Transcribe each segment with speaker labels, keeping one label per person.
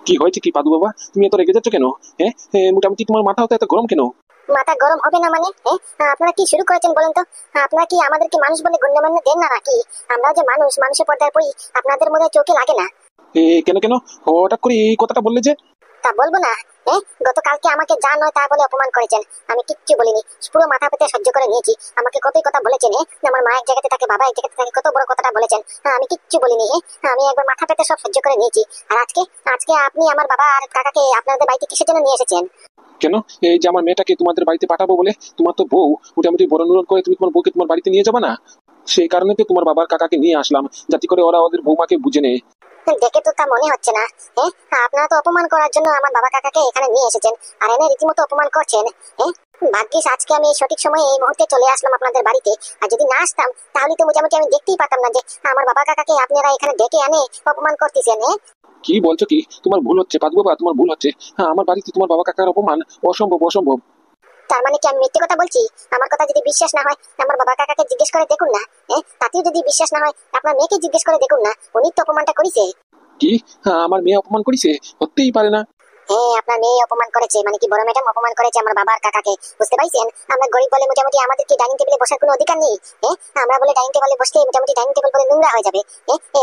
Speaker 1: কি হয়েছে কি পাদু বাবা, তুমি এত রেগে যাচ্ছ কেন? হ্যাঁ, মোটামুটি তোমার মাথা হতে এত গরম কেন?
Speaker 2: মাথা গরম হবে না মানে? আপনারা কি শুরু করেছেন বলেন তো? আপনারা কি আমাদেরকে মানুষ বলে গণ্যমান্য দেন না নাকি? আমরা যে মানুষ, মানুষের পর্দায় পড়ি, আপনাদের মধ্যে চোখে লাগে না?
Speaker 1: কেন কেন হঠাৎ করে এই কথাটা বললে যে?
Speaker 2: তা বলবো না? গতকালকে আমাকে যা নয় তা বলে অপমান করেছেন, আমি কিচ্ছু বলিনি, পুরো মাথা পেতে সহ্য করে নিয়েছি। আমাকে কতই কথা বলেছেন, আমার মা এক জায়গাতে থাকে, বাবা এক জায়গাতে থাকে, কত বড় কথাটা বলেছেন, আমি কিচ্ছু বলিনি। আমি একবার মাথা পেতে সব সহ্য করে নিয়েছি। আর আজকে আজকে আপনি আমার বাবা আর কাকাকে আপনাদের বাড়িতে কিসের জন্য নিয়ে এসেছেন?
Speaker 1: কেন? এই যে আমার মেয়েটাকে তোমাদের বাড়িতে পাঠাবো বলে, তোমার তো বউ মোটামুটি বড় নুরন করে তুমি তোমার বউকে তোমার বাড়িতে নিয়ে যাবে না? সেই কারণে তো তোমার বাবার কাকাকে নিয়ে আসলাম, যাতে করে ওরা ওদের বৌমাকে বুঝে নেয়।
Speaker 2: দেখে তো তা মনে হচ্ছে না। আপনারা তো অপমান করার জন্য আমার বাবা কাকাকে এখানে নিয়ে এসেছেন, আর এনে রীতিমতো অপমান করছেন। ভাগ্যিস আজকে আমি সঠিক সময়ে এই মুহূর্তে চলে আসলাম আপনাদের বাড়িতে। আর যদি না আসতাম তাহলে তো মোটামুটি আমি দেখতেই পারতাম না যে আমার বাবা কাকাকে আপনারা এখানে ডেকে এনে অপমান করতেছেন।
Speaker 1: কি বলছো কি? তোমার ভুল হচ্ছে পাদু বাবা, তোমার ভুল হচ্ছে। হ্যাঁ, আমার বাড়িতে তোমার বাবা কাকার অপমান অসম্ভব, অসম্ভব।
Speaker 2: তার মানে কি আমি মিথ্যে কথা বলছি? আমার কথা যদি বিশ্বাস না হয় আমার বাবা কাকাকে জিজ্ঞেস করে দেখুন না। তাতেও যদি বিশ্বাস না হয় আপনার মেয়েকে জিজ্ঞেস করে দেখুন না, উনি তো অপমানটা করেছে।
Speaker 1: কি? হ্যাঁ, আমার মেয়ে অপমান করেছে? হতেই পারে না।
Speaker 2: আপনার মেয়ে অপমান করেছে, মানে কি বড় ম্যাডাম অপমান করেছে আমার বাবার কাকাকে, বুঝতে পারছেন? আমরা গরিব বলে মোটামুটি আমাদের কি ডাইনিং টেবিলে বসার কোনো অধিকার নেই? আমরা বলে ডাইনিং টেবিলে বসলে মোটামুটি ডাইনিং টেবিল বলে নোংরা হয়ে যাবে।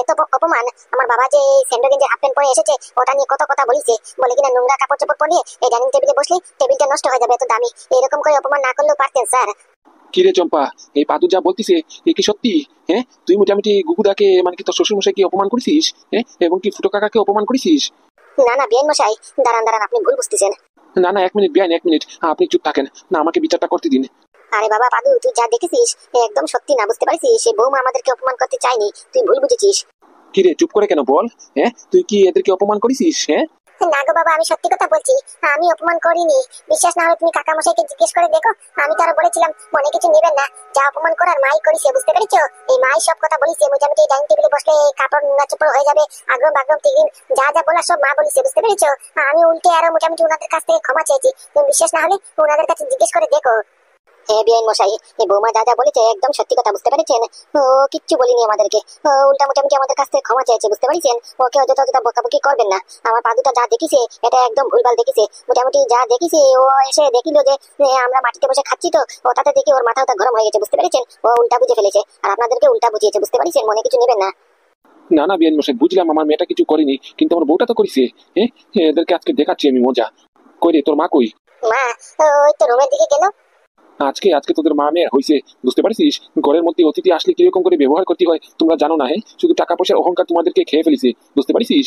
Speaker 2: এত অপমান! আমার বাবা যে স্যান্ডো গেঞ্জি হাফ প্যান্ট পরে এসেছে, ওটা নিয়ে কত কথা বলিছে, বলে কিনা নোংরা কাপড় চোপড় পরে এই ডাইনিং টেবিলে বসলে টেবিলটা নষ্ট হয়ে যাবে, এত দামি। এরকম করে অপমান না করলেও পারতেন স্যার।
Speaker 1: কি রে চম্পা, এই পাদু যা বলতিছে এ কি সত্যি? হ্যাঁ, তুই মোটামুটি গুগুদাকে মানে কি তোর শ্বশুর মশাইকে অপমান করেছিস? এবং কি ফুটো কাকাকে অপমান করেছিস?
Speaker 2: না না বিয়ান মশাই, দাঁড়ান দাঁড়ান, আপনি ভুল বুঝতেছেন।
Speaker 1: না না, 1 মিনিট বিয়ান, 1 মিনিট, আপনি চুপ থাকেন না, আমাকে বিচারটা করতে দিন।
Speaker 2: আরে বাবা পাদু, তুই যা দেখেছিস একদম সত্যি না, বুঝতে পারছিস? সে বৌমা আমাদেরকে অপমান করতে চাইনি, তুই ভুল বুঝেছিস।
Speaker 1: কি রে, চুপ করে কেন বল? তুই কি এদেরকে অপমান করেছিস?
Speaker 2: না গো বাবা, আমি সত্যি কথা বলছি, আমি অপমান করিনি। বিশ্বাস না হলে তুমি কাকা মশাইকে জিজ্ঞেস করে দেখো। আমি তো আরো বলেছিলাম মনে কিছু নেবেন না, যা অপমান করার মাই করেছে, বুঝতে পেরেছো? এই মাই সব কথা বলিছে, মোটামুটি ডাইনিং টেবিলে বসলে কাপড় নাচপড় হয়ে যাবে, আগ্রম বাগ্রম টিগ্রিম যা যা বলার সব মা বলিছে, বুঝতে পেরেছো? আমি উল্টে আরো মোটামুটি ওনাদের কাছ থেকে ক্ষমা চেয়েছি। তুমি বিশ্বাস না হলে ওনাদের কাছে জিজ্ঞেস করে দেখো। বিআইন মশাই, এই বৌমা যা যা বলেছে একদম সত্যি কথা, বুঝতে পেরেছেন? ও কিচ্ছু বলিনি আমাদেরকে, উল্টা মোটামুটি আমাদের কাছ থেকে ক্ষমা চেয়েছে, বুঝতে পেরেছেন? ওকে অযথা অযথা বকাবকি করবেন না। আমার পাদুটা যা দেখিছে এটা একদম ভুলভাল দেখিছে, মোটামুটি যা দেখিছে ও এসে দেখিল যে আমরা মাটিতে বসে খাচ্ছি, তো ওটাতে দেখি ওর মাথা গরম হয়ে গেছে, বুঝতে পেরেছেন? ও উল্টা বুঝে ফেলেছে আর আপনাদেরকে উল্টা বুঝিয়েছে, বুঝতে পেরেছেন? মনে কিছু নেবেন না।
Speaker 1: না না বিয়ান মশাই, বুঝলাম আমার মেয়েটা কিছু করেনি, কিন্তু আমার বউটা তো করেছে। এদেরকে আজকে দেখাচ্ছি আমি মজা। কই রে তোর মা কই?
Speaker 2: মা ওই তো রুমের দিকে গেল।
Speaker 1: আজকে আজকে তোদের মা মেয়ের হয়েছে, বুঝতে পারছিস? ঘরের মধ্যে অতিথি আসলে কিরকম করে ব্যবহার করতে হয় তোমরা জানো না? শুধু টাকা পয়সার অহংকার তোমাদেরকে খেয়ে ফেলেছে, বুঝতে পারছিস?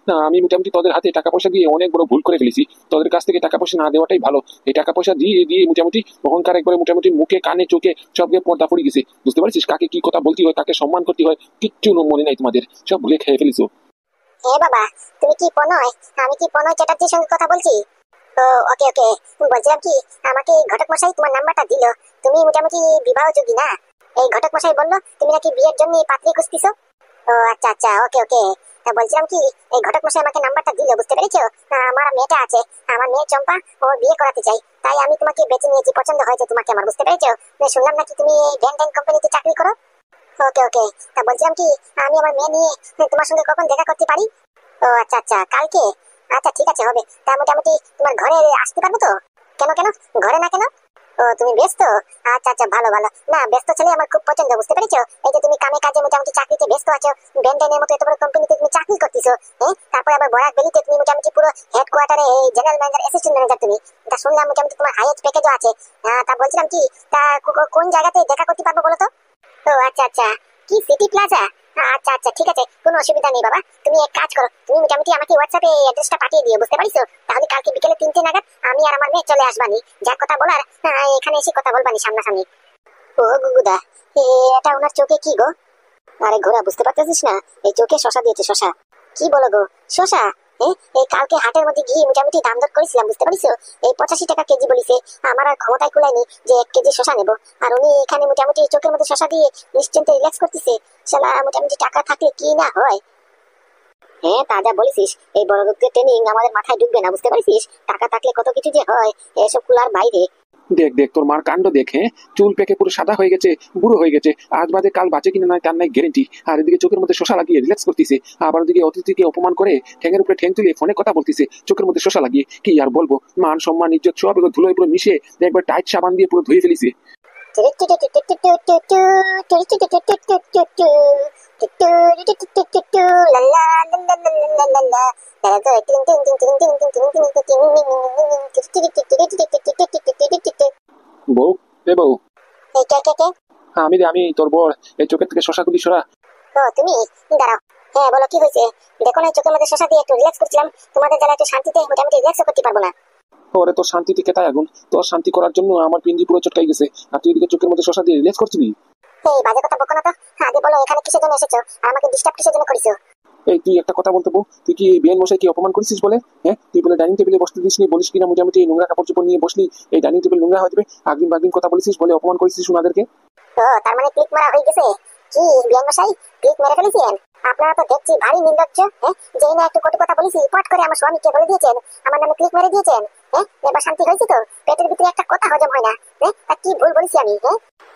Speaker 1: না, আমি মোটামুটি তোদের হাতে টাকা পয়সা দিয়ে অনেক বড় ভুল করে ফেলেছি। তোদের কাছ থেকে টাকা পয়সা না দেওয়াটাই ভালো। এই টাকা পয়সা দিয়ে দিয়ে মোটামুটি অহংকার একবারে মোটামুটি মুখে কানে চোখে সবকে পর্দা পড়ে গেছে, বুঝতে পারছিস? কাকে কি কথা বলতে হয়, কাকে সম্মান করতে হয়, কিচ্ছু মনে নাই তোমাদের, সব ভুলে খেয়ে ফেলেছো।
Speaker 2: বাবা, তুমি কি পনয়? আমি কি পনয় চ্যাটার্জির সঙ্গে কথা বলছি? ও ওকে ওকে, বলছিলাম কি, আমাকে ঘটক মশাই তোমার নাম্বারটা দিল। তুমি মোটামুটি বিবাহযোগী না? এই ঘটক মশাই বললো তুমি নাকি বিয়ের জন্য পাত্রী খুঁজতেছো। ও আচ্ছা আচ্ছা, ওকে ওকে। তা বলছিলাম কি, এই ঘটক মশাই আমাকে নাম্বারটা দিল, বুঝতে পেরেছো? আমার মেয়েটা আছে, আমার মেয়ে চম্পা, ও বিয়ে করাতে চাই, তাই আমি তোমাকে বেছে নিয়েছি, পছন্দ হয়েছে তোমাকে আমার, বুঝতে পেরেছো? শুনলাম নাকি তুমি ভ্যান ট্যান কোম্পানিতে চাকরি করো। ওকে ওকে। তা বলছিলাম কি, আমি আমার মেয়ে নিয়ে তোমার সঙ্গে কখন দেখা করতে পারি? ও আচ্ছা আচ্ছা, কালকে? আচ্ছা ঠিক আছে, হবে। তা মোটামুটি তোমার ঘরে আসতে পারবো তো? কেন কেন ঘরে না কেন? ও তুমি ব্যস্ত? আচ্ছা আচ্ছা, ভালো ভালো। না, ব্যস্ত ছেলে আমার খুব পছন্দ, বুঝতে পেরেছো? এই যে তুমি কামে কাজে মোটামুটি চাকরিতে ব্যস্ত আছো, বেন্টেনের মতো এত বড় কোম্পানিতে তুমি চাকরি করতেছো, তারপরে আবার বরাক ভ্যালিতে তুমি মোটামুটি পুরো হেডকোয়ার্টারে জেনারেল ম্যানেজার, অ্যাসিস্ট্যান্ট ম্যানেজার তুমি। তা শুনলাম মোটামুটি তোমার হাইয়েস্ট প্যাকেজও আছে। তা বলছিলাম কি, তা কোন জায়গাতে দেখা করতে পারবো বলো তো? ও আচ্ছা আচ্ছা, কি সিটি প্লাজা? আচ্ছা আচ্ছা, ঠিক আছে, কোনো অসুবিধা নেই বাবা। তুমি এক কাজ করো, তুমি মোটামুটি আমাকে হোয়াটসঅ্যাপে অ্যাড্রেসটা পাঠিয়ে দিও, বুঝতে পারিছো? তাহলে কালকে বিকেলে 3টে নাগাদ আমি আর আমার মেয়ে চলে আসবানি, যা কথা বলার এখানে এসে কথা বলবানি সামনাসামনি। ও গুগুদা, এটা ওনার চোখে কি গো? আরে ঘোড়া, বুঝতে পারতেছিস না? এই চোখে শশা দিয়েছে, শশা। কি বলো গো, শশা? এই কালকে হাটের মধ্যে গিয়ে মোটামুটি দাম দর করেছিলাম, বুঝতে পারিছো? এই 85 টাকা কেজি বলিছে। আমার আর ক্ষমতায় কুলায়নি যে 1 কেজি শশা নেবো, আর উনি এখানে মোটামুটি চোখের মধ্যে শশা দিয়ে নিশ্চিন্তে রিল্যাক্স করতেছে। শালা মোটামুটি টাকা থাকলে কি না হয়। তা যা বলিস, এই বড় লোকদের ট্রেনিং আমাদের মাথায় ঢুকবে না, বুঝতে পারিস? টাকা থাকলে কত কিছু যে হয়, এসব কুলার বাইরে।
Speaker 1: দেখ দেখ তোর মার কাণ্ড দেখ, হ্যাঁ, চুল পেকে পুরো সাদা হয়ে গেছে, বুড়ো হয়ে গেছে, আজ বাদে কাল বাঁচে কিনা নাই তার নাই গ্যারেন্টি। আর এদিকে চোখের মধ্যে শোষা লাগিয়ে রিল্যাক্স করতেছে, আবার ওদিকে অতিথিকে অপমান করে ঠ্যাঙের উপরে ঠ্যাং তুলে ফোনে কথা বলতেছে চোখের মধ্যে শোষা লাগিয়ে। কি আর বলবো, মান সম্মান ইজ্জত সব এগুলো ধুলোয় পুরো মিশে একবার টাইট সাবান দিয়ে পুরো ধুয়ে ফেলিছে। বউ, এ বউ, আমি রে, আমি তোর বর। এই চোখের থেকে শশাগুলি সরা।
Speaker 2: ও তুমি, দাঁড়াও। হ্যাঁ বলো, কি হয়েছে? দেখো না, চোখের মধ্যে শশা দিয়ে একটু রিল্যাক্স করছিলাম, তোমাদের যারা একটু শান্তিতে মোটামুটি রিল্যাক্সও করতে পারবো না।
Speaker 1: ওরে তোর শান্তি থেকে তাই আগুন, তোর শান্তি করার জন্য আমার পিঞ্জি পুরো চটকাই গেছে, আর তুই এদিকে চোখের মধ্যে শশা দিয়ে রিল্যাক্স করছিলি।
Speaker 2: এই বাজে কথা বকো না তো। আগে বলো, এখানে কিসের জন্য এসেছো আর আমাকে ডিস্টার্ব কিসের জন্য করেছো?
Speaker 1: এই তুই একটা কথা বলতে বউ, তুই কি বিয়ান মশাই কি অপমান করেছিস বলে? হ্যাঁ, তুই বলে ডাইনিং টেবিলে বসতে দিসনি, বলিস কিনা মোটামুটি নোংরা কাপড় চোপড় নিয়ে বসলি, এই ডাইনিং টেবিল নোংরা হয়ে যাবে, আগদিন বাগদিন কথা বলেছিস বলে অপমান করেছিস ওনাদেরকে।
Speaker 2: ও তার মানে ক্লিক মারা হয়ে গেছে? কি বিয়ান মশাই, ক্লিক মেরে ফেলেছেন? আপনারা তো দেখছি ভারী নির্লজ্জ। হ্যাঁ, যেই না একটু কটু কথা বলেছি পট করে আমার স্বামীকে বলে দিয়েছেন, আমার নামে ক্লিক মেরে দিয়েছেন। হ্যাঁ, এবার শান্তি হয়েছে তো? পেটের ভিতরে একটা কথা হজম হয় না। হ্যাঁ, তা কি ভুল বলেছি আমি?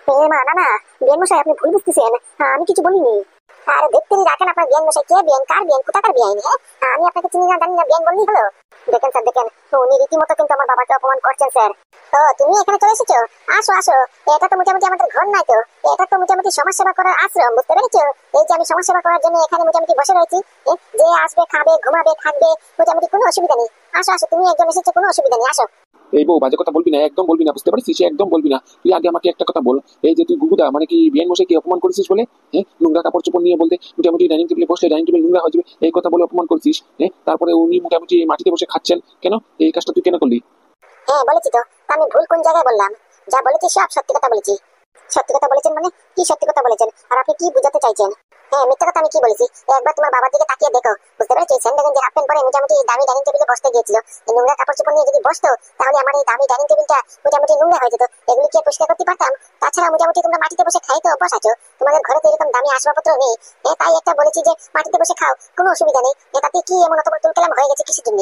Speaker 2: হ্যাঁ মা, না না বিয়ান মশাই, আপনি ভুল বুঝতেছেন। আমি কিছু বলিনি। আর দেখতে রাখেন আপনার বিয়ান মশাই, কে বিয়ান, কার বিয়ান, কোথাকার বিয়ান? হ্যাঁ, আমি আপনাকে চিনি না জানি না, বিয়ান বললেই হলো? দেখেন স্যার, দেখেন, উনি রীতিমতো কিন্তু আমার বাবাকে অপমান করছেন স্যার। ও তুমি এখানে চলে এসেছো? আসো আসো, এটা তো মোটামুটি আমাদের ঘর নয় তো, এটা তো মোটামুটি সমাজ সেবা করার আশ্রম, বুঝতে পেরেছো? এই যে আমি সমাজ সেবা করার জন্য এখানে মোটামুটি বসে রয়েছি, যে আসবে খাবে ঘুমাবে থাকবে, মোটামুটি কোনো অসুবিধা নেই। আসো আসো, তুমি একজন এসেছো, কোনো অসুবিধা নেই, আসো।
Speaker 1: এই বউ, বাজে কথা বলবি না, একদম বলবি না, বুঝতে পারছিস? একদম বলবি না। তুই আগে আমাকে একটা কথা বল, এই যে তুই গুগুদা মানে কি বিয়ান মশাই কি অপমান করেছিস বলে? হ্যাঁ, নোংরা কাপড় চোপড় নিয়ে বলতে মোটামুটি ডাইনিং টেবিলে বসলে ডাইনিং টেবিল নোংরা হয়ে যাবে, এই কথা বলে অপমান করেছিস। হ্যাঁ, তারপরে উনি মোটামুটি মাটিতে বসে খাচ্ছেন, কেন এই কাজটা তুই কেন করলি?
Speaker 2: হ্যাঁ বলেছি তো, তা আমি ভুল কোন জায়গায় বললাম? যা বলেছি সব সত্যি কথা বলেছি। সত্যি কথা বলেছেন মানে কি সত্যি কথা বলেছেন, আর আপনি কি বোঝাতে চাইছেন? হ্যাঁ, মিথ্যা কথা আমি কি বলেছি? একবার তোমার বাবার দিকে তাকিয়ে দেখো, বুঝতে পেরেছি? স্যান্ডেল গেঞ্জি হাফ প্যান্ট পরে মোটামুটি দামি ডাইনিং টেবিলে বসতে গিয়েছিল, এই নোংরা কাপড় চোপড় নিয়ে যদি বসতো তাহলে আমার এই দামি ডাইনিং টেবিলটা মোটামুটি নোংরা হয়ে যেত, এগুলি কি পরিষ্কার করতে পারতাম? তাছাড়া মোটামুটি তোমরা মাটিতে বসে খাইতে অভ্যাস আছো, তোমাদের ঘরে তো এরকম দামি আসবাবপত্র নেই। তাই একটা বলেছি যে মাটিতে বসে খাও, কোনো অসুবিধা নেই। তাতে কি এমন তোমার তুলকালাম হয়ে গেছে কিসের জন্য?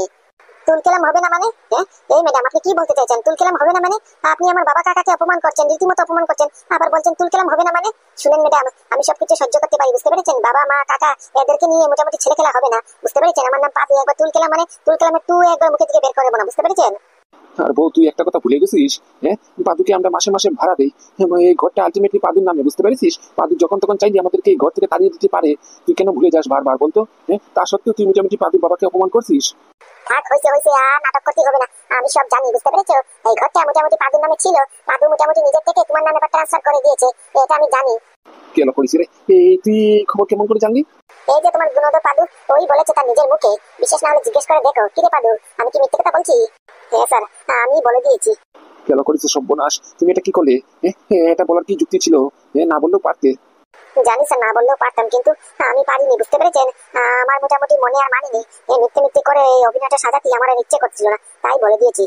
Speaker 2: তুলকেলাম হবে না মানে? হ্যাঁ, এই ম্যাডাম আপনি কি বলতে চাইছেন? তুলকেলাম হবে না মানে? আপনি আমার বাবা কাকাকে অপমান করছেন, রীতিমতো অপমান করছেন, আবার বলছেন তুলকেলাম হবে না মানে? শুনেন ম্যাডাম, আমি সবকিছু সহ্য করতে পারি, বুঝতে পেরেছেন? বাবা মা কাকা এদেরকে নিয়ে মোটামুটি ছেলে খেলা হবে না, বুঝতে পেরেছেন? আমার নাম পাপি, একবার তুলকেলাম মানে তুলকেলামের টু একবার মুখে থেকে বের করে দেবো না, বুঝতে পেরেছেন?
Speaker 1: আর বউ, তুই একটা কথা ভুলে গেছিস। হ্যাঁ, পাদুকে আমরা মাসে মাসে ভাড়া দেই, এই ঘরটা আলটিমেটলি পাদুর নামে, বুঝতে পেরেছিস? পাদু যখন তখন চাইলে আমাদেরকে এই ঘর থেকে তাড়িয়ে দিতে পারে, তুই কেন ভুলে যাস বারবার বলতো? হ্যাঁ, তা সত্ত্বেও তুই মোটামুটি পাদুর বাবাকে অপমান করছিস।
Speaker 2: থাক, হয়েছে হয়েছে, আর নাটক করতে হবে না, আমি সব জানি, বুঝতে পেরেছো? এই ঘরটা মোটামুটি পাদুর নামে ছিল, পাদু মোটামুটি নিজের থেকে তোমার নামে ট্রান্সফার করে দিয়েছে, এটা আমি জানি।
Speaker 1: কেন করিস রে? এই তুই এই খবর কেমন করে জানলি?
Speaker 2: এই যে তোমার গুণধর পাদু, ওই বলেছে তার নিজের মুখে, বিশেষ না হলে জিজ্ঞেস করে দেখো। কি রে পাদু, আমি কি মিথ্যে কথা বলছি? হ্যাঁ স্যার, আমি বলে দিয়েছি।
Speaker 1: কেন করিস সর্বনাশ, তুমি এটা কি করলে? এটা বলার কি যুক্তি ছিল? না বললেও পারতে।
Speaker 2: জানি স্যার, না বললেও পারতাম, কিন্তু আমি পারিনি, বুঝতে পেরেছেন? আমার মোটামুটি মনে আর মানিনি, মিথ্যে মিথ্যে করে এই অভিনয়টা সাজাতে আমার আর ইচ্ছে করছিল না, তাই বলে দিয়েছি।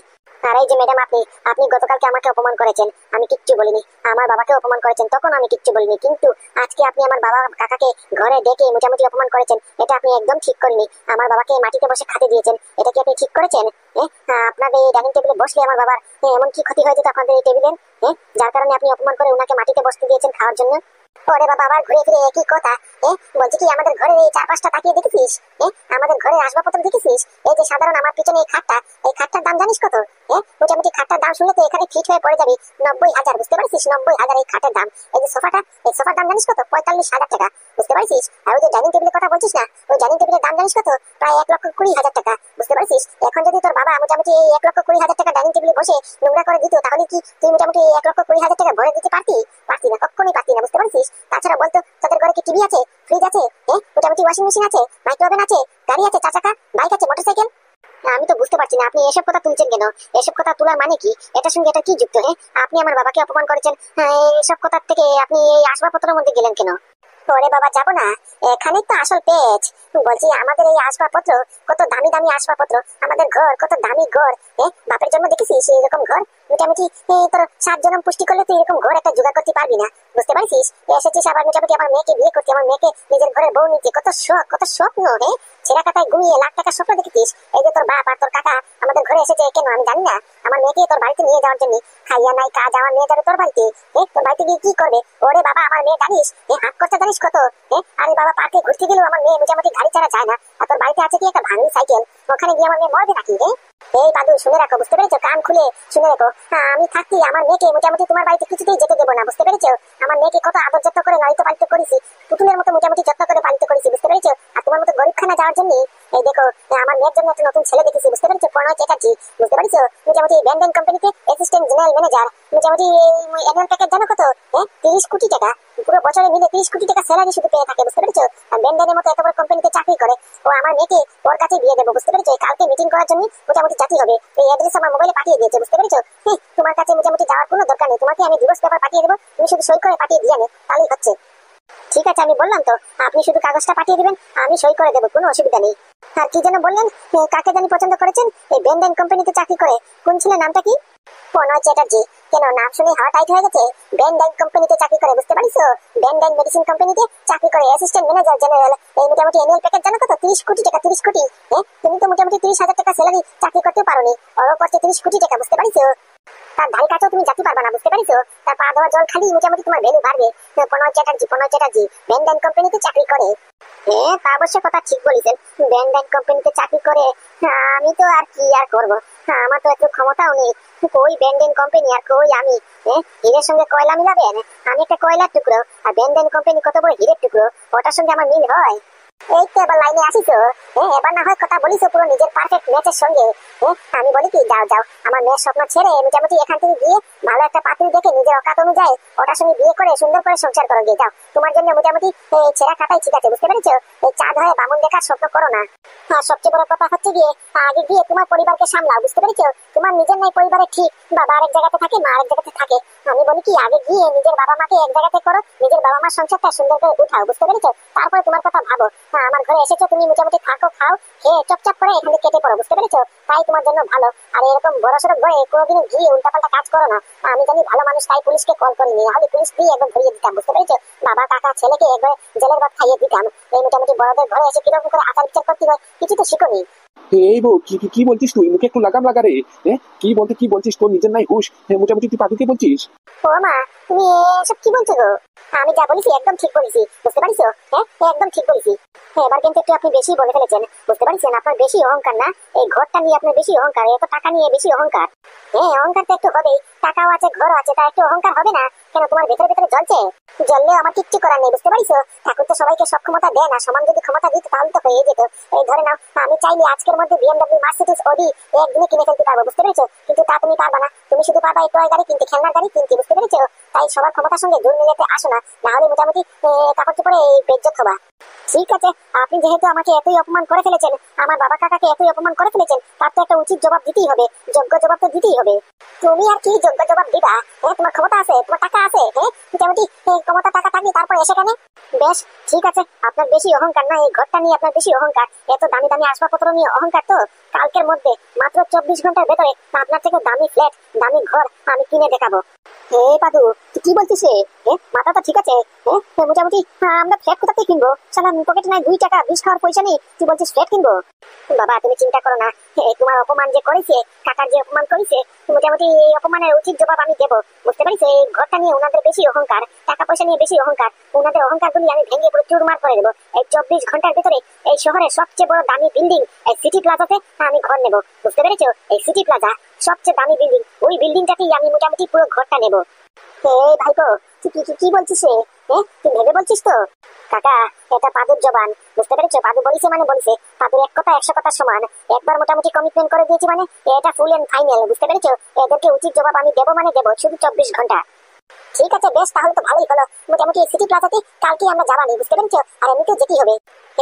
Speaker 2: আর এই যে ম্যাডাম, আপনি আপনি গতকালকে আমাকে অপমান করেছেন, আমি কিচ্ছু বলিনি। আমার বাবাকে অপমান করেছেন, তখন আমি কিচ্ছু বলিনি, কিন্তু আজকে আপনি আমার বাবা কাকাকে ঘরে ডেকে মোটামুটি অপমান করেছেন, এটা আপনি একদম ঠিক করেনি। আমার বাবাকে মাটিতে বসে খেতে দিয়েছেন, এটা কি আপনি ঠিক করেছেন? আপনাদের এই ডাইনিং টেবিলে বসলে আমার বাবার এমন কি ক্ষতি হয়ে যেত আপনাদের এই টেবিলের, যার কারণে আপনি অপমান করে ওনাকে মাটিতে বসতে দিয়েছেন খাওয়ার জন্য? ওরে বাবা, আবার ঘুরে ফিরে একই কথা। বলছি কি, আমাদের ঘরের এই চারপাশটা তাকিয়ে দেখেছিস? আমাদের ঘরের আসবাবপত্র দেখেছিস? এই যে সাধারণ আমার পিছনে এই খাটটা, এই খাটটার দাম জানিস কত? মোটামুটি খাটটার দাম শুনলে তো এখানে ফিট হয়ে পড়ে যাবি 90,000, বুঝতে পারছিস? 90,000 এই খাটের দাম। এই যে সোফাটা, এই সোফার দাম জানিস কত? 45,000 টাকা, বুঝতে পারছিস? আর ওই যে ডাইনিং টেবিলের কথা বলছিস না, ওই ডাইনিং টেবিলের দাম জানিস কত? প্রায় 1,20,000 টাকা, বুঝতে পারছিস? এখন যদি তোর বাবা মোটামুটি এই 1,20,000 টাকা ডাইনিং টেবিলে বসে নোংরা করে দিত, তাহলে কি তুই মোটামুটি 1,20,000 টাকা ভরে দিতে পারতি? পারতি না, কখনোই পারতি না, বুঝতে পারছিস? তাছাড়া বলতো, তোদের ঘরে কি টিভি আছে, ফ্রিজ আছে, মোটামুটি ওয়াশিং মেশিন আছে, মাইক্রোওভেন আছে, গাড়ি আছে, 4 চাকা, বাইক আছে, মোটরসাইকেল? আমি তো বুঝতে পারছি না আপনি এসব কথা তুলছেন কেন? এসব কথা তোলার মানে কি? এটার সঙ্গে এটা কি যুক্ত? আপনি আমার বাবাকে অপমান করেছেন, এইসব কথার থেকে আপনি এই আসবাবপত্রের মধ্যে গেলেন কেন? ওরে বাবা, যাবো না, এখানেই তো আসল পেজ। বলছি, আমাদের এই আসবাবপত্র কত দামি দামি আসবাবপত্র, আমাদের ঘর কত দামি ঘর। বাপের জন্য দেখেছিস এরকম ঘর? মোটামুটি তোর 7 জনম পুষ্টি করলে তুই এরকম ঘর একটা জোগাড় করতে পারবি না, বুঝতে পারছিস? এসেছিস আবার মোটামুটি আমার মেয়েকে বিয়ে করতে, আমার মেয়েকে নিজের ঘরে বউ নিতে, কত শখ, কত স্বপ্ন। ছেঁড়া কাটায় ঘুমিয়ে লাখ টাকার স্বপ্ন দেখেছিস? এই যে তোর বাপ আর তোর কাকা আমাদের ঘরে এসেছে কেন আমি জানি না। আমার মেয়েকে তোর বাড়িতে নিয়ে যাওয়ার জন্য। খাইয়া নাই কাজ, আমার মেয়ে যাবে তোর বাড়িতে। তোর বাড়িতে গিয়ে কি করবে? ওরে বাবা, আমার মেয়ে জানিস হাত খরচা জানিস কত? আরে বাবা, পার্কে ঘুরতে গেলেও আমার মেয়ে মোটামুটি গাড়ি ছাড়া যায় না। আর তোর বাড়িতে আছে কি একটা ভাঙি সাইকেল, ওখানে গিয়ে আমার মেয়ে মরবে নাকি রে? এই বাদু, শুনে রাখো, বুঝতে পেরেছো? কান খুলে শুনে রাখো। আমি থাকতে আমার মেয়েকে মোটামুটি তোমার বাড়িতে কিছুতেই যেতে দেবো না, বুঝতে পেরেছো? আমার মেয়েকে কত আদর যত্ন করে লালিত পালিত করেছি, পুতুলের মতো মোটামুটি যত্ন করে পালিত করেছি, বুঝতে পেরেছো? আর তোমার মতো গরিবখানা যাওয়ার জন্য এই দেখো, আমার মেয়ের জন্য একটা নতুন ছেলে দেখেছি, বুঝতে পেরেছো? প্রণয় চ্যাটার্জি, বুঝতে পেরেছো? মোটামুটি ব্যান্ডেন কোম্পানিতে অ্যাসিস্ট্যান্ট জেনারেল ম্যানেজার। মোটামুটি অ্যানুয়াল প্যাকেজ জানো কত? 30 কোটি টাকা। পুরো বছরে মিলে 30 কোটি টাকা স্যালারি শুধু পেয়ে থাকে, বুঝতে পেরেছো? আর ব্যান্ডেনের মতো এত বড় কোম্পানিতে চাকরি করে। ও আমার মেয়েকে ওর কাছে বিয়ে দেবো, বুঝতে পেরেছো? কালকে মিটিং করার জন্য মোটামুটি জাতি হবে, এই অ্যাড্রেস আমার মোবাইলে পাঠিয়ে দিয়েছে, বুঝতে পেরেছো? তোমার কাছে মোটামুটি যাওয়ার কোনো দরকার নেই। তোমাকে আমি ডিভোর্স পেপার পাঠিয়ে দেবো, তুমি শুধু সই করে পাঠিয়ে দিয়ে আনে, তাহলেই হচ্ছে। ঠিক আছে, আমি বললাম তো, আপনি শুধু কাগজটা পাঠিয়ে দিবেন, আমি সই করে দেবো, কোনো অসুবিধা নেই। আর কি যেন বললেন, কাকে জানি পছন্দ করেছেন? এই ব্যান্ডেন কোম্পানিতে চাকরি করে কোন ছেলে, নামটা কি? প্রণয় চ্যাটার্জি। কেন, নাম শুনে হাওয়া টাইট হয়ে গেছে? ব্যান্ডেন কোম্পানিতে চাকরি করে, বুঝতে পারিছো? ব্যান্ডেন মেডিসিন কোম্পানিতে চাকরি করে অ্যাসিস্ট্যান্ট ম্যানেজার জেনারেল। এই মোটামুটি অ্যানুয়াল প্যাকেজ জানো কত? 30 কোটি টাকা। 30 কোটি? তুমি তো মোটামুটি 30,000 টাকা স্যালারি চাকরি করতে পারোনি, ওর করছে 30 কোটি টাকা, বুঝতে পারিছো? তার ধারে কাছেও তুমি যেতে পারবে না, বুঝতে পারিছো? তার পা ধোয়া জল খালি মোটামুটি তোমার ভ্যালু বাড়বে। প্রণয় চ্যাটার্জি ব্যান্ডেন কোম্পানিতে চাকরি করে। তা অবশ্য কথা ঠিক বলেছেন, ব্যান্ডেন কোম্পানিতে চাকরি করে। আমি তো আর কি আর করবো, আমার তো একটু ক্ষমতাও নেই। কই ব্যান্ডেন কোম্পানি আর কই আমি? হীরের সঙ্গে কয়লা মিলাবেন? আমি একটা কয়লার টুকরো, আর ব্যান্ডেন কোম্পানি কত বড় হীরের টুকরো, ওটার সঙ্গে আমার মিল হয়? এই তো এবার লাইনে আসিছো। এবার না হয় কথা বলিছো পুরো নিজের পারফেক্ট ম্যাচের সঙ্গে। আমি বলি কি, যাও যাও, আমার মেয়ের স্বপ্ন ছেড়ে মোটামুটি এখান থেকে গিয়ে ভালো একটা পাত্রী দেখে নিজের অকাত অনুযায়ী ওটার সঙ্গে বিয়ে করে সুন্দর করে সংসার করো গিয়ে, যাও। তোমার জন্য মোটামুটি ছেঁড়া কাটাই ঠিক আছে, বুঝতে পেরেছো? এই চাঁদ হয়ে বামুন দেখার স্বপ্ন করো না। আর সবচেয়ে বড় কথা হচ্ছে গিয়ে, আগে গিয়ে তোমার পরিবারকে সামলাও, বুঝতে পেরেছো? তোমার নিজের নাই পরিবারে ঠিক, বাবা আরেক জায়গাতে থাকে, মা আরেক জায়গাতে থাকে। আমি বলি কি, আগে গিয়ে নিজের বাবা মাকে এক জায়গাতে করো, নিজের বাবা মার সংসারটা সুন্দর করে উঠাও, বুঝতে পেরেছো? তারপরে তোমার কথা ভাবো। আমার ঘরে এসেছো, তুমি মোটামুটি থাকো, খাও, খেয়ে চপচাপ করে এখানে কেটে পড়ো, বুঝতে পেরেছো? তাই তোমার জন্য ভালো। আর এরকম বড় সড়ো ঘরে কোনোদিনও গিয়ে উল্টাপাল্টা কাজ করো না। আমি জানি ভালো মানুষ, তাই পুলিশকে কল করিনি, নাহলে পুলিশ দিয়ে একদম ধরিয়ে দিতাম, বুঝতে পেরেছো? বাবা কাকা ছেলেকে একবার জেলের ভাত খাইয়ে দিতাম। এই মোটামুটি বড়দের ঘরে এসে কিরকম করে আচার বিচার করতে হয় কিছু তো শিখোনি।
Speaker 1: এই বউ, কি কি কি বলছিস তুই? মুখে একটু লাগাম লাগা রে। কি বলছিস? তোর নিজের নাই হুশ? মোটামুটি তুই পাদুকে বলছিস?
Speaker 2: ও মা, তুমি এসব কি বলছো গো? আমি যা বলেছি একদম ঠিক বলেছি, বুঝতে পারিছো? একদম ঠিক বলেছি। এবার কিন্তু একটু আপনি বেশি বলে ফেলেছেন, বুঝতে পারছেন? আপনার বেশি অহংকার না? এই ঘরটা নিয়ে আপনার বেশি অহংকার, এত টাকা নিয়ে বেশি অহংকার। অহংকার তো একটু হবেই, টাকাও আছে, ঘরও আছে, তা একটু অহংকার হবে না? কেন, তোমার ভেতরে ভেতরে জ্বলছে? জ্বললেও আমার কিচ্ছু করার নেই, বুঝতে পারিছো? ঠাকুর তো সবাইকে সব ক্ষমতা দেয় না, সমান যদি ক্ষমতা দিত তাহলে তো হয়ে যেত। এই ধরে নাও, আমি চাইলে আজকের মধ্যে BMW, মার্সিডিজ, অডি একদিনে কিনে ফেলতে পারবো, বুঝতে পেরেছো? কিন্তু তা তুমি পারবা না। তুমি শুধু পারবা টয় গাড়ি কিনতে, খেলনার গাড়ি কিনতে, বুঝতে পেরেছো? তাই সবার ক্ষমতার সঙ্গে জোর মিলাতে আসো না, নাহলে মোটামুটি কাপড় চোপড়ে বেজ্জত হবা। ঠিক আছে, আপনি যেহেতু আমাকে এতই অপমান করে ফেলেছেন, আমার বাবা কাকাকে এতই অপমান করে ফেলেছেন, তার তো একটা উচিত জবাব দিতেই হবে, যোগ্য জবাব তো দিতেই হবে। তুমি আর কি যোগ্য জবাব দিবা? তোমার ক্ষমতা আছে, তোমার টাকা আছে, মোটামুটি ক্ষমতা টাকা থাকলে তারপর এসে কেন? বেশ, ঠিক আছে, আপনার বেশি অহংকার না? এই ঘরটা নিয়ে আপনার বেশি অহংকার, এত দামি দামি আসবাবপত্র নিয়ে অহংকার। তো কালকের মধ্যে মাত্র 24 ঘন্টার ভেতরে আপনার থেকে দামি ফ্ল্যাট, দামি ঘর আমি কিনে দেখাবো। পাদু, তুই কি বলছিস? মাথা তো ঠিক আছে? মোটামুটি আমরা ফ্ল্যাট কোথা থেকে কিনবো? সালা পকেটে নাই 2 টাকা, বিষ খাওয়ার পয়সা নেই, তুই বলছিস ফ্ল্যাট কিনবো? বাবা তুমি চিন্তা করো না, তোমার অপমান যে করেছে, কাকার যে অপমান করেছে, মোটামুটি এই অপমানের উচিত জবাব আমি দেবো, বুঝতে পারিস? এই ঘরটা নিয়ে ওনাদের বেশি অহংকার, টাকা পয়সা নিয়ে বেশি অহংকার, ওনাদের অহংকারগুলি আমি ভেঙে পুরো চুরমার করে দেবো। এই 24 ঘন্টার ভিতরে এই শহরের সবচেয়ে বড় দামি বিল্ডিং, এই সিটি প্লাজাতে আমি ঘর নেবো, বুঝতে পেরেছো? এই সিটি প্লাজা সবচেয়ে দামি বিল্ডিং, ওই বিল্ডিংটাতেই আমি মোটামুটি পুরো ঘরটা নেবো। এই ভাইপো, তুই কি বলছিস? তুই ভেবে বলছিস তো? কাকা, এটা পাদুর জবান, বুঝতে পেরেছো? পাদু বলিছে মানে বলিছে, পাদুর এক কথা 100 কথার সমান। একবার মোটামুটি কমিটমেন্ট করে দিয়েছি মানে এটা ফুল এন্ড ফাইনাল, বুঝতে পেরেছো? এদেরকে উচিত জবাব আমি দেবো মানে দেবো, শুধু 24 ঘন্টা। ঠিক আছে, বেশ, তাহলে তো ভালোই হলো। মোটামুটি সিটি প্লাজাতে কালকে আমরা যাবানি, বুঝতে পেরেছো? আর এমনিতেও যেতেই হবে।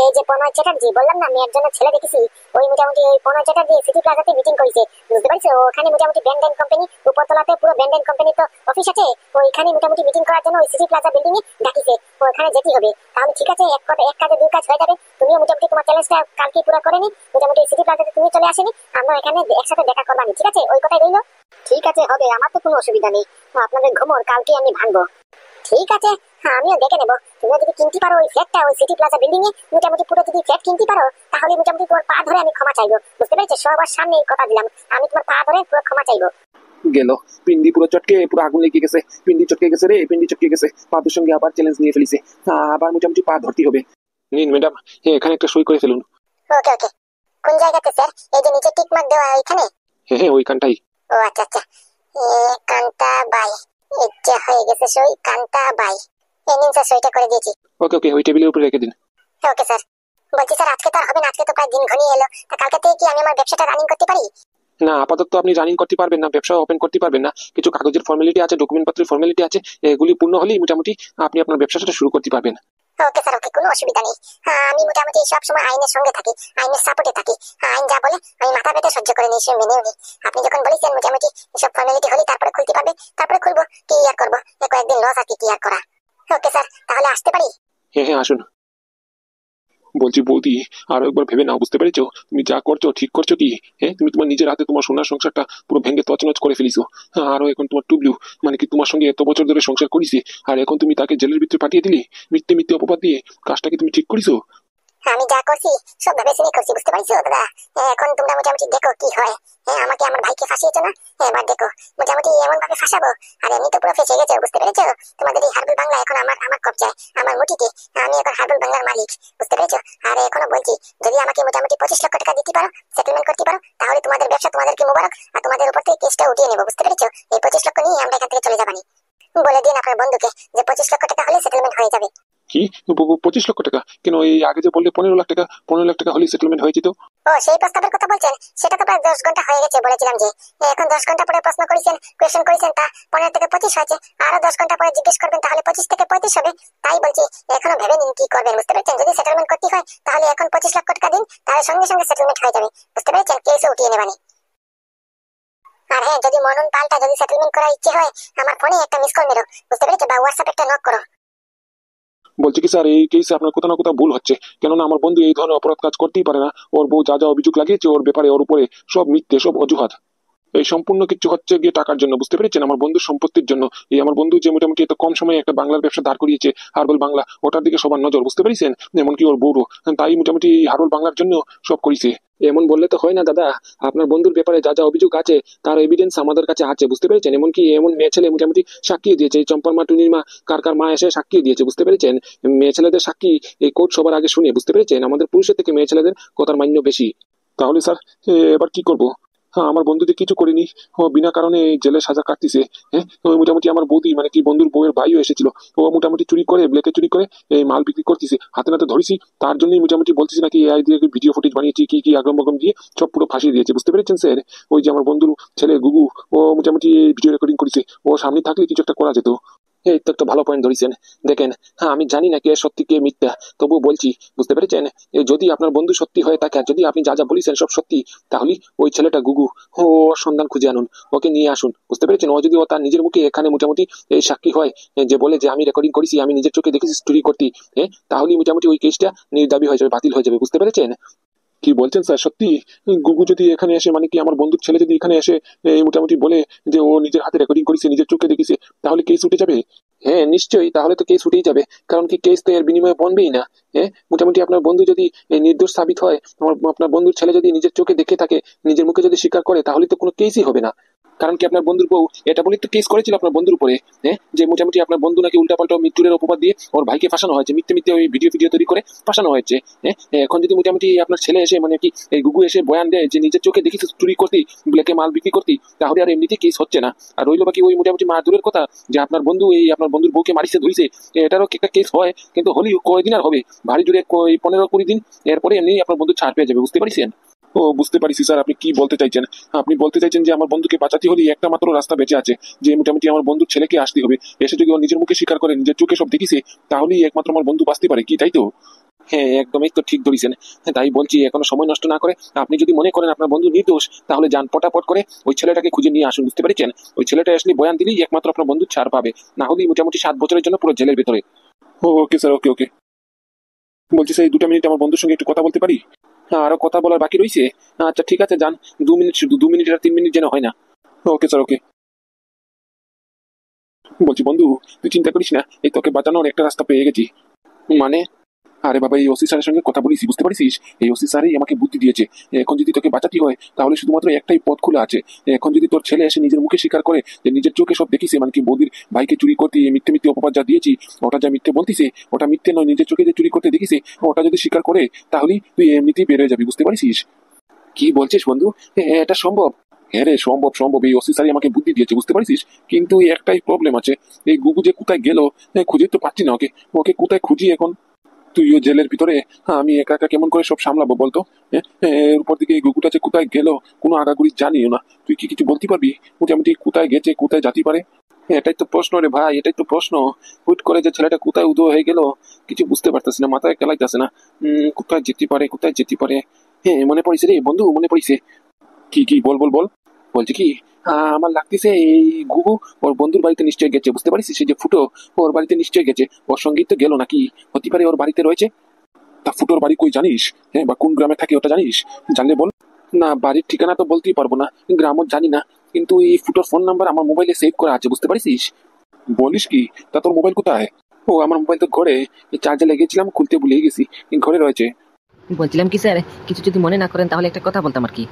Speaker 2: এই যে প্রণয় চ্যাটার্জি বললাম না, মেয়ের জন্য ছেলে দেখেছি, ওই মোটামুটি ওই প্রণয় চ্যাটার্জি সিটি প্লাজাতে মিটিং করেছে, বুঝতে পারছো? ওখানে মোটামুটি ব্যান্ডেন কোম্পানি, উপরতলাতে পুরো ব্যান্ডেন কোম্পানি তো অফিস আছে, ওইখানে মোটামুটি মিটিং করার জন্য ওই সিটি প্লাজা বিল্ডিং এ ডাকিছে, ওখানে যেতেই হবে। তাহলে ঠিক আছে, এক কাজে 2 কাজ হয়ে যাবে। তুমিও মোটামুটি তোমার চ্যালেঞ্জটা কালকে পুরো করে নি, মোটামুটি সিটি প্লাজাতে তুমি চলে আসেনি, আমরা এখানে একসাথে দেখা করবানি, ঠিক আছে? ওই কথাই রইলো। ঠিক আছে, হবে, আমার তো কোনো অসুবিধা নেই। আপনাদের ঘুমোর কালকে আমি ভাঙবো। ঠিক আছে, হ্যাঁ আমিও দেখে নেবো। তুমি যদি কিনতে পারো ওই ফ্ল্যাটটা, ওই সিটি প্লাজা বিল্ডিং এ মোটামুটি পুরো যদি ফ্ল্যাট কিনতে পারো, তাহলে মোটামুটি তোমার পা ধরে আমি ক্ষমা চাইবো, বুঝতে পেরেছো? সবার সামনে এই কথা দিলাম, আমি তোমার পা ধরে পুরো ক্ষমা চাইবো।
Speaker 1: গেল, পিন্ডি পুরো চটকে পুরো আগুন লেগে গেছে। পিন্ডি চটকে গেছে রে, পিন্ডি চটকে গেছে। পাদুর সঙ্গে আবার চ্যালেঞ্জ নিয়ে ফেলিছে। আবার মোটামুটি পা ধরতে হবে। নিন ম্যাডাম, এখানে একটা সই করে ফেলুন।
Speaker 2: ওকে ওকে। কোন জায়গাতে স্যার? এই যে নিচে টিক মার্ক দেওয়া ওইখানে?
Speaker 1: হ্যাঁ ওইখানটাই।
Speaker 2: ও আচ্ছা আচ্ছা। এ কান্তা বাই, ইচ্ছা হয়ে গেছে সই কান্তা বাই। এই নিন স্যার, সইটা করে দিয়েছি।
Speaker 1: ওকে ওকে, ওই টেবিলের উপরে রেখে দিন।
Speaker 2: Okay sir. বলছি স্যার, আজকে তো আর হবে না, আজকে তো প্রায় দিন ঘনিয়ে এলো। তা কালকে থেকে কি আমি আমার ব্যবসাটা রানিং করতে পারি?
Speaker 1: না, আপাতত আপনি রানিং করতে পারবেন না, ব্যবসা ওপেন করতে পারবেন না। কিছু কাগজের ফর্মালিটি আছে, ডকুমেন্ট পত্রের ফর্মালিটি আছে, এগুলি পূর্ণ হলেই মোটামুটি আপনি আপনার ব্যবসাটা শুরু করতে পারবেন।
Speaker 2: ওকে স্যার, ওকে, কোনো অসুবিধা নেই। হ্যাঁ, আমি মোটামুটি সব সময় আইনের সঙ্গে থাকি, আইনের সাপোর্টে থাকি। হ্যাঁ, আইন যা বলে আমি মাথা পেতে সহ্য করে নিই, মেনেও নিই। আপনি যখন বলেছেন মোটামুটি সব ফর্মালিটি হলে তারপরে খুলতে পারবে, তারপরে খুলবো। কি আর করবো, কয়েকদিন লস আর কি আর করা। ওকে স্যার, তাহলে আসতে পারি?
Speaker 1: হ্যাঁ হ্যাঁ, আসুন। বলছি বৌদি, আরো একবার ভেবে নাও, বুঝতে পেরেছো? তুমি যা করছো ঠিক করছো কি? হ্যাঁ, তুমি তোমার নিজের হাতে তোমার সোনার সংসারটা পুরো ভেঙে তছনছ করে ফেলিছো। আরো এখন তোমার টুবলু, মানে কি তোমার সঙ্গে এত বছর ধরে সংসার করেছে, আর এখন তুমি তাকে জেলের ভিতরে পাঠিয়ে দিলে মিথ্যে মিথ্যে অপবাদ দিয়ে। কাজটা কি তুমি ঠিক করেছো?
Speaker 2: আমি যা করছি সব ভেবে শুনে করছি, বুঝতে পারছো দাদা? এখন তোমরা মোটামুটি দেখো কি হয়। হ্যাঁ, আমাকে আমার ভাইকে ফাঁসিয়েছো না? এবার দেখো মোটামুটি এমন ভাবে ফাঁসাবো। আর এমনি তো পুরো ফেসে গেছো, বুঝতে পেরেছো? তোমাদের এই হার্বল বাংলা এখন আমার আমার কবজায়, আমার মুঠিতে। আমি এখন হার্বল বাংলার মালিক, বুঝতে পেরেছো? আর এখনো বলছি, যদি আমাকে মোটামুটি 25 লক্ষ টাকা দিতে পারো, সেটেলমেন্ট করতে পারো, তাহলে তোমাদের ব্যবসা তোমাদেরকে মোবারক, আর তোমাদের উপর থেকে কেসটা উঠিয়ে নেবো, বুঝতে পেরেছো? এই 25 লক্ষ নিয়ে আমরা এখান থেকে চলে যাবানি। বলে দিন আপনার বন্ধুকে যে 25 লক্ষ টাকা হলে সেটেলমেন্ট হয়ে যাবে।
Speaker 1: কি, 25 লক্ষ টাকা? কেন, এই আগে যে বললে 15 লাখ টাকা, 15 লাখ টাকা হলেই সেটেলমেন্ট হয়ে যেত।
Speaker 2: ও, সেই প্রস্তাবের কথা বলছেন? সেটা তো প্রায় 10 ঘন্টা হয়ে গেছে, বলেছিলাম যে। এখন 10 ঘন্টা পরে প্রশ্ন করেছেন, কোয়েশ্চেন করেছেন, তা 15 থেকে 25 হয়েছে। আরো 10 ঘন্টা পরে জিজ্ঞেস করবেন, তাহলে 25 থেকে 35 হবে। তাই বলছি, এখনো ভেবে নিন কি করবেন, বুঝতে পেরেছেন? যদি সেটেলমেন্ট করতে হয় তাহলে এখন 25 লক্ষ টাকা দিন, তাহলে সঙ্গে সঙ্গে সেটেলমেন্ট হয়ে যাবে, বুঝতে পেরেছেন? কেসও উঠিয়ে নেবানি। আর হ্যাঁ, যদি মনন পাল্টা যদি সেটেলমেন্ট করার ইচ্ছে হয়, আমার ফোনে একটা মিস কল মেরো, বুঝতে পেরেছো? বা হোয়াটসঅ্যাপে একটা নক করো।
Speaker 1: বলছি কি স্যার, এই কেসে আপনার কোথাও না কোথাও ভুল হচ্ছে। কেননা আমার বন্ধু এই ধরনের অপরাধ কাজ করতেই পারে না। ওর বউ যা যা অভিযোগ লাগিয়েছে ওর ব্যাপারে, ওর উপরে সব মিথ্যে, সব অজুহাত। এই সম্পূর্ণ কিছু হচ্ছে গিয়ে টাকার জন্য, বুঝতে পেরেছেন? আমার বন্ধুর সম্পত্তির জন্য। এই আমার বন্ধু যে মোটামুটি এত কম সময়ে একটা বাংলার ব্যবসা দাঁড় করিয়েছে, হার্বাল বাংলা, ওটার দিকে সবার নজর, বুঝতে পেরেছেন? এমনকি ওর বউরও। তাই মোটামুটি এই হার্বাল বাংলার জন্য সব করেছে। এমন বললে তো হয় না দাদা। আপনার বন্ধুর ব্যাপারে যা যা অভিযোগ আছে তার এভিডেন্স আমাদের কাছে আছে, বুঝতে পেরেছেন? এমনকি এমন মেয়ে ছেলে মোটামুটি সাক্ষী দিয়েছে, এই চম্পার মা, টুনির মা, কার কার মা এসে সাক্ষী দিয়েছে, বুঝতে পেরেছেন? মেয়ে ছেলেদের সাক্ষী এই কোর্ট সবার আগে শুনে, বুঝতে পেরেছেন? আমাদের পুরুষের থেকে মেয়ে ছেলেদের কথার মান্য বেশি। তাহলে স্যার, এবার কি করবো? হ্যাঁ, আমার বন্ধু যে কিছু করেনি, ও বিনা কারণে এই জেলে সাজা কাটতিছে। হ্যাঁ, ওই মোটামুটি আমার বৌদি, মানে কি বন্ধুর বউয়ের ভাইও এসেছিল। ও মোটামুটি চুরি করে, ব্লেকে চুরি করে এই মাল বিক্রি করতেছে, হাতে নাতে ধরেছি। তার জন্যই মোটামুটি বলতেছি নাকি এআই দিয়ে ভিডিও ফুটেজ বানিয়েছি, কি কি আগম বগম দিয়ে সব পুরো ফাঁসিয়ে দিয়েছে, বুঝতে পেরেছেন স্যার? ওই যে আমার বন্ধুর ছেলে গুগু, ও মোটামুটি এই ভিডিও রেকর্ডিং করেছে। ও সামনে থাকলে কিছু একটা করা যেত। এই তো একটা ভালো পয়েন্ট ধরেছেন। দেখেন, হ্যাঁ আমি জানি না কে সত্যি কে মিথ্যা, তবুও বলছি, বুঝতে পেরেছেন? যদি আপনার বন্ধু সত্যি হয়ে থাকে, আর যদি আপনি যা যা বলেছেন সব সত্যি, তাহলে ওই ছেলেটা গুগু, ওর সন্ধান খুঁজে আনুন, ওকে নিয়ে আসুন, বুঝতে পেরেছেন? ও যদি ও তার নিজের মুখে এখানে মোটামুটি এই সাক্ষী হয়, যে বলে যে আমি রেকর্ডিং করেছি, আমি নিজের চোখে দেখেছি চুরি করতে, তাহলে মোটামুটি ওই কেসটা নির্দাবি হয়ে যাবে, বাতিল হয়ে যাবে, বুঝতে পেরেছেন? কি বলছেন স্যার, সত্যি? গুগু যদি এখানে এসে, মানে কি আমার বন্ধুর ছেলে যদি এখানে এসে এই মোটামুটি বলে যে ও নিজের হাতে রেকর্ডিং করেছে, নিজের চোখে দেখেছে, তাহলে কেস উঠে যাবে? হ্যাঁ নিশ্চয়ই, তাহলে তো কেস উঠেই যাবে। কারণ কি, কেস তো এর বিনিময়ে বনবেই না। মোটামুটি আপনার বন্ধু যদি নির্দোষ সাবিত হয়, আপনার বন্ধুর ছেলে যদি নিজের চোখে দেখে থাকে, নিজের মুখে যদি স্বীকার করে, তাহলে তো কোনো কেসই হবে না। কারণ কি, আপনার বন্ধুর বউ এটা বলে তো কেস করেছিল আপনার বন্ধুর উপরে, যে মোটামুটি আপনার বন্ধু নাকি উল্টাপাল্টা মৃত্যুর অপবাদ দিয়ে ওর ভাইকে ফাঁসানো হয়েছে, মিথ্যে মিথ্যে ওই ভিডিও ভিডিও তৈরি করে ফাঁসানো হয়েছে। এখন যদি মোটামুটি আপনার ছেলে এসে, মানে কি এই গুগু এসে বয়ান দেয় যে নিজের চোখে দেখি চুরি করতে, ব্ল্যাকে মাল বিক্রি করতে, তাহলে আর এমনিতে কেস হচ্ছে না। আর রইল বাকি ওই মোটামুটি মা দূরের কথা, যে আপনার বন্ধু এই আপনার বন্ধুর বউকে মারিছে ধুইছে, এটারও একটা কেস হয়, কিন্তু হলেই কয়দিন আর হবে, ভারী জুড়ে 15-20 দিন, এরপরে এমনি আপনার বন্ধু ছাড় পেয়ে যাবে, বুঝতে পারছেন? ও বুঝতে পারছি স্যার, আপনি কি বলতে চাইছেন। আপনি বলতে চাইছেন যে আমার বন্ধুকে বাঁচাতে হলে একটা মাত্র রাস্তা বেঁচে আছে, যে মোটামুটি আমার বন্ধুর ছেলেকে আসতে হবে। এসে যদি ও নিজের মুখে স্বীকার করে, নিজের চোখে সব দেখিছে, তাহলেই একমাত্র আমার বন্ধু বাঁচতে পারে, কি তাই তো? হ্যাঁ একদমই তো ঠিক ধরেছেন। তাই বলছি, এখনো সময় নষ্ট না করে আপনি যদি মনে করেন আপনার বন্ধু নির্দোষ, তাহলে যান পটাপট করে ওই ছেলেটাকে খুঁজে নিয়ে আসুন, বুঝতে পেরেছেন? ওই ছেলেটা আসলে বয়ান দিলেই একমাত্র আপনার বন্ধু ছাড় পাবে, না হলেই মোটামুটি 7 বছরের জন্য পুরো জেলের ভেতরে। ওকে স্যার, ওকে ওকে। বলছি স্যার, এই 2টা মিনিট আমার বন্ধুর সঙ্গে একটু কথা বলতে পারি? হ্যাঁ, আরো কথা বলার বাকি রয়েছে। আচ্ছা ঠিক আছে, যান। 2 মিনিট, শুধু 2 মিনিট আর 3 মিনিট যেন হয় না। ওকে স্যার, ওকে। বলছি বন্ধু, তুই চিন্তা করিস না, এই তোকে বাঁচানোর একটা রাস্তা পেয়ে গেছি। মানে? আরে বাবা, এই ওসি স্যারের সঙ্গে কথা বলিস, বুঝতে পারিস? এই ওসি স্যারই আমাকে বুদ্ধি দিয়েছে। এখন যদি তোকে বাঁচাতে হয় তাহলে শুধুমাত্র একটাই পথ খোলা আছে। এখন যদি তোর ছেলে এসে নিজের মুখে স্বীকার করে যে নিজের চোখে সব দেখিস, মানে কি বৌদির ভাইকে চুরি করতে মিথ্যে মিথ্যে অপবাদ যা দিয়েছি, ওটা যা মিথ্যে বলতিস, ওটা মিথ্যে নয়, নিজের চোখে যে চুরি করতে দেখিস ওটা যদি স্বীকার করে তাহলে তুই এমনিতেই বের হয়ে যাবি, বুঝতে পারিস? কি বলছিস বন্ধু? এটা সম্ভব? হ্যাঁ রে, সম্ভব সম্ভব, এই ওসি স্যারই আমাকে বুদ্ধি দিয়েছে, বুঝতে পারিস? কিন্তু এই একটাই প্রবলেম আছে, এই গুগু যে কোথায় গেল, খুঁজে তো পাচ্ছি না ওকে। ওকে কোথায় খুঁজি এখন? তুইও জেলের ভিতরে, আমি একা একা কেমন করে সব সামলাবো বলতো? এর উপর দিকে এই গুগুটা যে কোথায় গেল কোনো আগাগুড়ি জানিও না। তুই কি কিছু বলতে পারবি মোটামুটি কোথায় গেছে, কোথায় যেতে পারে? এটাই তো প্রশ্ন রে ভাই, এটাই তো প্রশ্ন। হুট করে যে ছেলেটা কোথায় উদয় হয়ে গেল কিছু বুঝতে পারতেছি না, মাথায় কেলাইতেছে না। কোথায় যেতে পারে, কোথায় যেতে পারে? হ্যাঁ, মনে পড়েছে রে বন্ধু, মনে পড়েছে। কি কি, বল বল বল। বলছি কি, আমার লাগতেছে এই গুগু ওর বন্ধুর বাড়িতে নিশ্চয়ই গেছে, বুঝতে পারিস? সে যে ফুটো, ওর বাড়িতে নিশ্চয়ই গেছে। ওর সঙ্গেই তো গেল নাকি? হতে পারে ওর বাড়িতে রয়েছে। তা ফুটোর বাড়ি কই জানিস? হ্যাঁ, বা কোন গ্রামে থাকে ওটা জানিস? জানলে বল। না, বাড়ির ঠিকানা তো বলতেই পারবো না, গ্রামও জানি না, কিন্তু এই ফুটোর ফোন নাম্বার আমার মোবাইলে সেভ করা আছে, বুঝতে পারিস? বলিস কি? তা তোর মোবাইল কোথায়? ও, আমার মোবাইল তো ঘরে, চার্জে লাগিয়েছিলাম, খুলতে ভুলে গেছি, ঘরে রয়েছে।
Speaker 3: বলছিলাম কি স্যার, কিছু যদি মনে না করেন তাহলে একটা কথা বলতাম আর কি।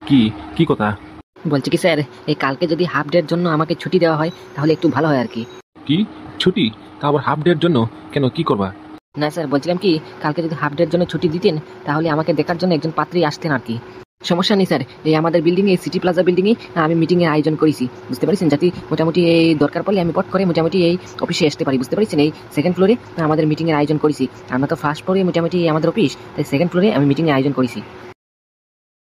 Speaker 1: কি? কি কথা?
Speaker 3: বলছি কি স্যার, এই কালকে যদি হাফ ডের জন্য আমাকে ছুটি দেওয়া হয় তাহলে একটু ভালো হয় আর কি।
Speaker 1: কি ছুটি? তা আবার হাফ ডের জন্য? কেন, কি করবা?
Speaker 3: না স্যার, বলছিলাম কি কালকে যদি হাফ ডের জন্য ছুটি দিতেন তাহলে আমাকে দেখার জন্য একজন পাত্রী আসতেন আর কি। সমস্যা নেই স্যার, এই আমাদের বিল্ডিং এই সিটি প্লাজা বিল্ডিংয়ে আমি মিটিংয়ের আয়োজন করেছি, বুঝতে পারছেন? যাতে মোটামুটি এই দরকার পড়লে আমি পট করে মোটামুটি এই অফিসে আসতে পারি, বুঝতে পারছেন? এই সেকেন্ড ফ্লোরে আমাদের মিটিংয়ের আয়োজন করেছি। আমরা তো ফার্স্ট ফ্লোরে মোটামুটি আমাদের অফিস, তাই সেকেন্ড ফ্লোরে আমি মিটিংয়ের আয়োজন করেছি।